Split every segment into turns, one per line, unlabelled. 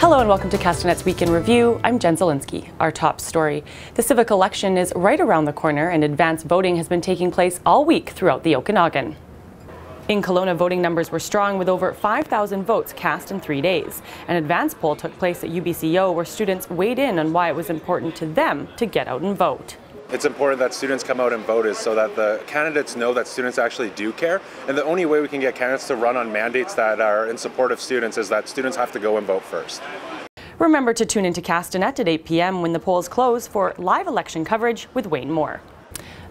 Hello and welcome to Castanet's Week in Review. I'm Jen Zielinski. Our top story. The civic election is right around the corner and advance voting has been taking place all week throughout the Okanagan. In Kelowna, voting numbers were strong with over 5,000 votes cast in 3 days. An advance poll took place at UBCO where students weighed in on why it was important to them to get out and vote.
It's important that students come out and vote is so that the candidates know that students actually do care. And the only way we can get candidates to run on mandates that are in support of students is that students have to go and vote first.
Remember to tune into Castanet at 8 p.m. when the polls close for live election coverage with Wayne Moore.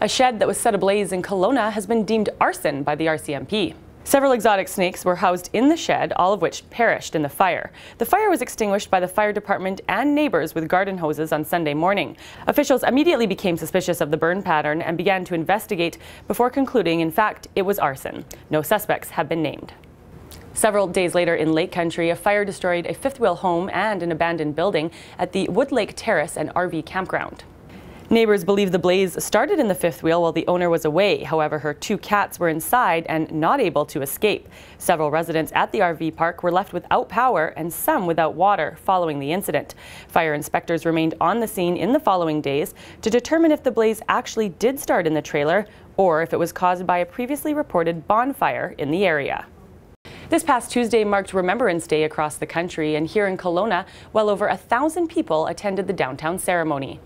A shed that was set ablaze in Kelowna has been deemed arson by the RCMP. Several exotic snakes were housed in the shed, all of which perished in the fire. The fire was extinguished by the fire department and neighbors with garden hoses on Sunday morning. Officials immediately became suspicious of the burn pattern and began to investigate before concluding, in fact, it was arson. No suspects have been named. Several days later in Lake Country, a fire destroyed a fifth-wheel home and an abandoned building at the Wood Lake Terrace and RV campground. Neighbors believe the blaze started in the fifth wheel while the owner was away. However, her 2 cats were inside and not able to escape. Several residents at the RV park were left without power and some without water following the incident. Fire inspectors remained on the scene in the following days to determine if the blaze actually did start in the trailer or if it was caused by a previously reported bonfire in the area. This past Tuesday marked Remembrance Day across the country, and here in Kelowna, well over 1,000 people attended the downtown ceremony.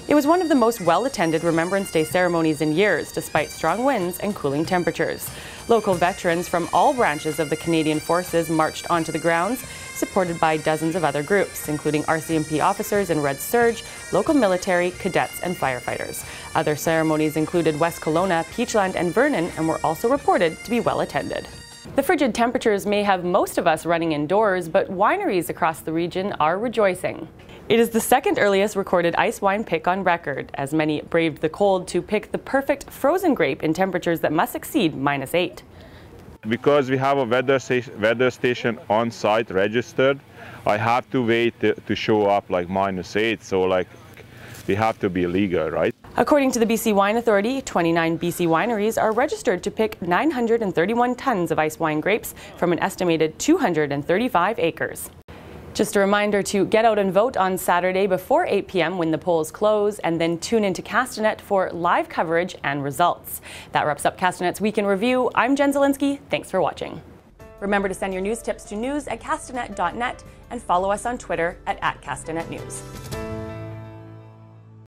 It was one of the most well-attended Remembrance Day ceremonies in years, despite strong winds and cooling temperatures. Local veterans from all branches of the Canadian Forces marched onto the grounds, supported by dozens of other groups, including RCMP officers in Red Surge, local military, cadets, and firefighters. Other ceremonies included West Kelowna, Peachland, and Vernon, and were also reported to be well-attended. The frigid temperatures may have most of us running indoors, but wineries across the region are rejoicing. It is the second earliest recorded ice wine pick on record, as many braved the cold to pick the perfect frozen grape in temperatures that must exceed -8.
Because we have a weather station on site registered, I have to wait to show up like -8, so like we have to be legal, right?
According to the BC Wine Authority, 29 BC wineries are registered to pick 931 tons of ice wine grapes from an estimated 235 acres. Just a reminder to get out and vote on Saturday before 8 p.m. when the polls close, and then tune into Castanet for live coverage and results. That wraps up Castanet's Week in Review. I'm Jen Zielinski. Thanks for watching. Remember to send your news tips to news@castanet.net and follow us on Twitter at @CastanetNews.